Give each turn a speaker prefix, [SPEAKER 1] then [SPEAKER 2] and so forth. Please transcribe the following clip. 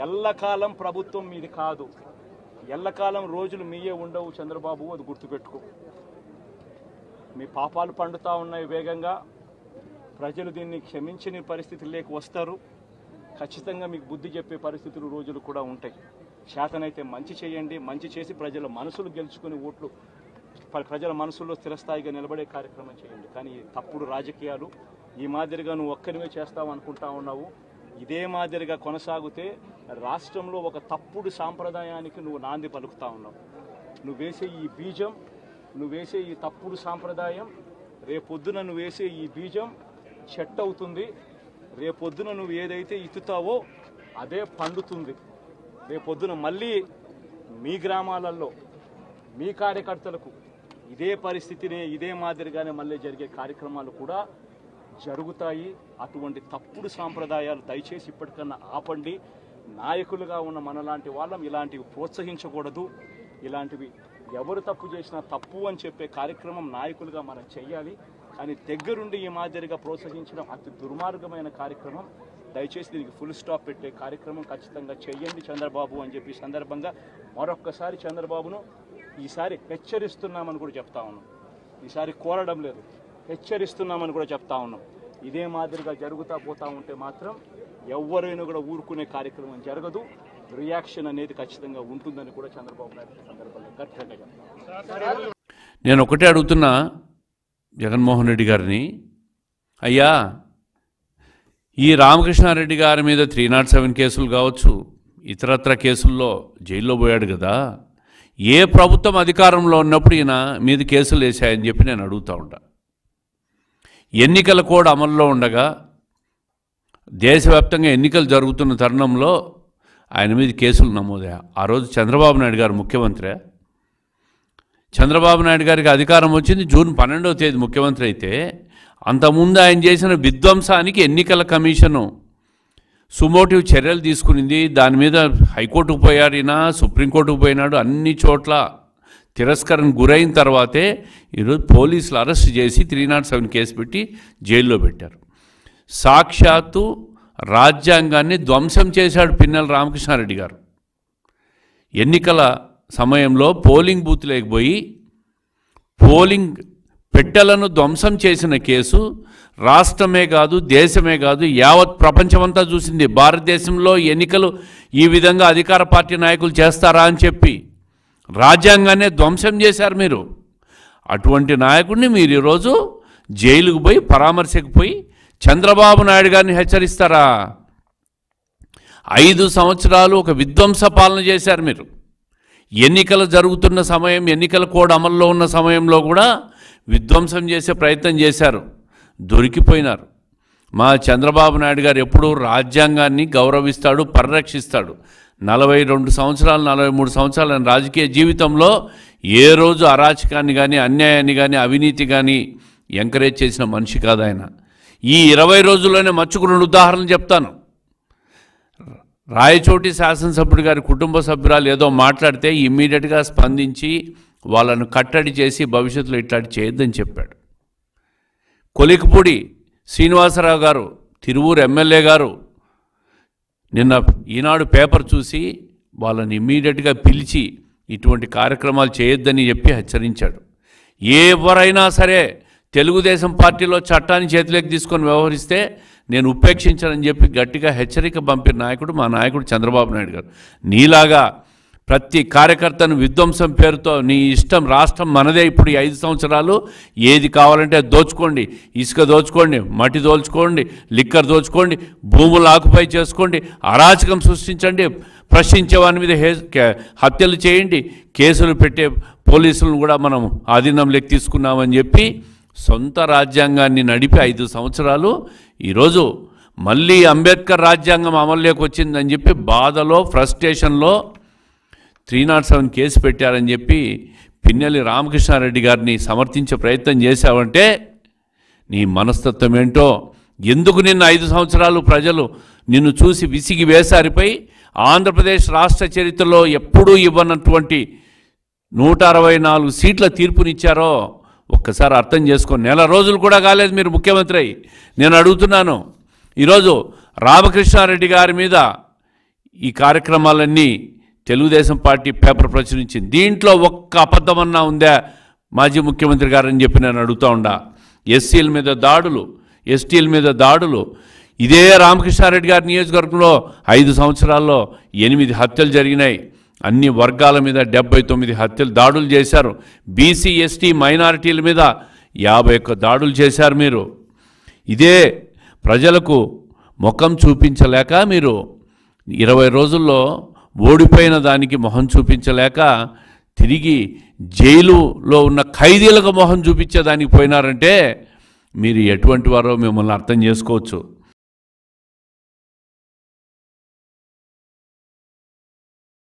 [SPEAKER 1] ఎల్లకాలం ప్రభుత్వం మీది కాదు, ఎల్లకాలం రోజులు మీయే ఉండవు చంద్రబాబు, అది గుర్తుపెట్టుకో. మీ పాపాలు పండుతూ ఉన్నాయి వేగంగా. ప్రజలు దీన్ని క్షమించని పరిస్థితుల్లోకి వస్తారు. ఖచ్చితంగా మీకు బుద్ధి చెప్పే పరిస్థితులు రోజులు కూడా ఉంటాయి. శాతనైతే మంచి చేయండి, మంచి చేసి ప్రజల మనసులు గెలుచుకుని ఓట్లు ప్రజల మనసుల్లో స్థిరస్థాయిగా నిలబడే కార్యక్రమం చేయండి. కానీ తప్పుడు రాజకీయాలు ఈ మాదిరిగా నువ్వు ఒక్కరివే చేస్తావు అనుకుంటా ఉన్నావు. ఇదే మాదిరిగా కొనసాగితే రాష్ట్రంలో ఒక తప్పుడు సాంప్రదాయానికి నువ్వు నాంది పలుకుతా ఉన్నావు. నువ్వు వేసే ఈ బీజం, నువ్వు వేసే ఈ తప్పుడు సాంప్రదాయం, రేపొద్దున నువ్వు వేసే ఈ బీజం చెట్టు అవుతుంది. రేపొద్దున నువ్వు ఏదైతే ఇత్తుతావో అదే పండుతుంది. రేపొద్దున మళ్ళీ మీ గ్రామాలలో మీ కార్యకర్తలకు ఇదే పరిస్థితినే, ఇదే మాదిరిగానే మళ్ళీ జరిగే కార్యక్రమాలు కూడా జరుగుతాయి. అటువంటి తప్పుడు సాంప్రదాయాలు దయచేసి ఇప్పటికన్నా ఆపండి. నాయకులుగా ఉన్న మనలాంటి వాళ్ళం ఇలాంటివి ప్రోత్సహించకూడదు. ఇలాంటివి ఎవరు తప్పు చేసినా తప్పు అని చెప్పే కార్యక్రమం నాయకులుగా మనం చెయ్యాలి. కానీ దగ్గరుండి ఈ మాదిరిగా ప్రోత్సహించడం అతి దుర్మార్గమైన కార్యక్రమం. దయచేసి దీనికి ఫుల్ స్టాప్ పెట్టే కార్యక్రమం ఖచ్చితంగా చెయ్యండి చంద్రబాబు అని చెప్పి సందర్భంగా మరొక్కసారి చంద్రబాబును ఈసారి హెచ్చరిస్తున్నామని కూడా చెప్తా ఉన్నాం. ఈసారి కోరడం లేదు, హెచ్చరిస్తున్నామని కూడా చెప్తా ఉన్నాం. ఇదే మాదిరిగా జరుగుతూ పోతా ఉంటే మాత్రం ఎవరైనా కూడా ఊరుకునే కార్యక్రమం జరగదు. రియాక్షన్ అనేది ఖచ్చితంగా ఉంటుందని కూడా చంద్రబాబు నాయుడు సందర్భంగా గట్టిగా చెప్తాను.
[SPEAKER 2] నేను ఒకటే అడుగుతున్నా జగన్మోహన్ రెడ్డి గారిని, అయ్యా ఈ రామకృష్ణారెడ్డి గారి మీద 307 కేసులు కావచ్చు, ఇతరత్ర కేసుల్లో జైల్లో పోయాడు కదా, ఏ ప్రభుత్వం అధికారంలో ఉన్నప్పుడు ఈయన మీద కేసులు వేసాయని చెప్పి నేను అడుగుతూ ఉంటా. ఎన్నికల కోడ్ అమల్లో ఉండగా దేశవ్యాప్తంగా ఎన్నికలు జరుగుతున్న తరుణంలో ఆయన మీద కేసులు నమోదయ్యా. ఆ రోజు చంద్రబాబు నాయుడు గారు ముఖ్యమంత్రి. చంద్రబాబు నాయుడు గారికి అధికారం వచ్చింది జూన్ 12వ తేదీ ముఖ్యమంత్రి అయితే, అంతకుముందు ఆయన చేసిన విధ్వంసానికి ఎన్నికల కమిషను సుమోటివ్ చర్యలు తీసుకునింది. దాని మీద హైకోర్టుకు పోయాడు, ఈయన సుప్రీంకోర్టుకు పోయినాడు. అన్ని చోట్ల తిరస్కరణ గురైన తర్వాతే ఈరోజు పోలీసులు అరెస్ట్ చేసి 307 కేసు పెట్టి జైల్లో పెట్టారు. సాక్షాత్తు రాజ్యాంగాన్ని ధ్వంసం చేశాడు పిన్నెల రామకృష్ణారెడ్డి గారు. ఎన్నికల సమయంలో పోలింగ్ బూత్ లేకపోయి పోలింగ్ పెట్టెలను ధ్వంసం చేసిన కేసు రాష్ట్రమే కాదు, దేశమే కాదు, యావత్ ప్రపంచమంతా చూసింది. భారతదేశంలో ఎన్నికలు ఈ విధంగా అధికార పార్టీ నాయకులు చేస్తారా అని చెప్పి రాజ్యాంగాన్నే ధ్వంసం చేశారు మీరు. అటువంటి నాయకుడిని మీరు ఈరోజు జైలుకు పోయి పరామర్శకు పోయి చంద్రబాబు నాయుడు గారిని హెచ్చరిస్తారా? 5 సంవత్సరాలు ఒక విధ్వంస పాలన చేశారు మీరు. ఎన్నికలు జరుగుతున్న సమయం, ఎన్నికల కోడ్ అమల్లో ఉన్న సమయంలో కూడా విధ్వంసం చేసే ప్రయత్నం చేశారు, దొరికిపోయినారు. మా చంద్రబాబు నాయుడు గారు ఎప్పుడూ రాజ్యాంగాన్ని గౌరవిస్తాడు, పరిరక్షిస్తాడు. 42 సంవత్సరాలు 43 సంవత్సరాల రాజకీయ జీవితంలో ఏ రోజు అరాచకాన్ని కానీ, అన్యాయాన్ని కానీ, అవినీతి కానీ ఎంకరేజ్ చేసిన మనిషి కాదు ఆయన. ఈ 20 రోజుల్లోనే మచ్చుకు 2 ఉదాహరణలు చెప్తాను. రాయచోటి శాసనసభ్యుడి గారి కుటుంబ సభ్యురాలు ఏదో మాట్లాడితే ఇమ్మీడియట్గా స్పందించి వాళ్ళను కట్టడి చేసి భవిష్యత్తులో ఇట్లాంటి చేయొద్దని చెప్పాడు. కొలికపూడి శ్రీనివాసరావు గారు, తిరువూరు ఎమ్మెల్యే గారు నిన్న ఈనాడు పేపర్ చూసి వాళ్ళని ఇమ్మీడియట్గా పిలిచి ఇటువంటి కార్యక్రమాలు చేయొద్దని చెప్పి హెచ్చరించాడు. ఎవరైనా సరే తెలుగుదేశం పార్టీలో చట్టాన్ని చేతిలోకి తీసుకొని వ్యవహరిస్తే నేను ఉపేక్షించానని చెప్పి గట్టిగా హెచ్చరిక పంపిన నాయకుడు మా నాయకుడు చంద్రబాబు నాయుడు గారు. నీలాగా ప్రతి కార్యకర్తను విధ్వంసం పేరుతో నీ ఇష్టం, రాష్ట్రం మనదే ఇప్పుడు ఈ 5 సంవత్సరాలు, ఏది కావాలంటే దోచుకోండి, ఇసుక దోచుకోండి, మట్టి దోచుకోండి, లిక్కర్ దోచుకోండి, భూములు ఆకుపై చేసుకోండి, అరాచకం సృష్టించండి, ప్రశ్నించే వాని మీద హత్యలు చేయండి, కేసులు పెట్టే పోలీసులను కూడా మనం ఆధీనంలోకి తీసుకున్నామని చెప్పి సొంత రాజ్యాంగాన్ని నడిపి 5 సంవత్సరాలు ఈరోజు మళ్ళీ అంబేద్కర్ రాజ్యాంగం అమల్లోకి వచ్చిందని చెప్పి బాధలో, ఫ్రస్ట్రేషన్లో 307 కేసు పెట్టారని చెప్పి పిన్నెల్లి రామకృష్ణారెడ్డి గారిని సమర్థించే ప్రయత్నం చేశావంటే నీ మనస్తత్వం ఏంటో, ఎందుకు నిన్న 5 సంవత్సరాలు ప్రజలు నిన్ను చూసి విసిగి వేసారిపోయి ఆంధ్రప్రదేశ్ రాష్ట్ర చరిత్రలో ఎప్పుడూ ఇవ్వనటువంటి 164 సీట్ల తీర్పునిచ్చారో ఒక్కసారి అర్థం చేసుకొని. నెల రోజులు కూడా కాలేదు మీరు ముఖ్యమంత్రి అయ్యి. నేను అడుగుతున్నాను, ఈరోజు రామకృష్ణారెడ్డి గారి మీద ఈ కార్యక్రమాలన్నీ తెలుగుదేశం పార్టీ పేపర్ ప్రచురించింది. దీంట్లో ఒక్క అబద్ధమన్నా ఉందా మాజీ ముఖ్యమంత్రి గారని చెప్పి నేను అడుగుతూ ఉండా. ఎస్సీల మీద దాడులు, ఎస్టీల మీద దాడులు, ఇదే రామకృష్ణారెడ్డి గారి నియోజకవర్గంలో 5 సంవత్సరాల్లో 8 హత్యలు జరిగినాయి. అన్ని వర్గాల మీద 79 హత్యలు దాడులు చేశారు. బీసీ ఎస్టీ మైనారిటీల మీద 51 దాడులు చేశారు. మీరు ఇదే ప్రజలకు ముఖం చూపించలేక, మీరు 20 రోజుల్లో ఓడిపోయిన దానికి మొహం చూపించలేక తిరిగి జైలులో ఉన్న ఖైదీలకు మొహం చూపించేదానికి పోయినారంటే మీరు ఎటువంటి వారో మిమ్మల్ని అర్థం చేసుకోవచ్చు.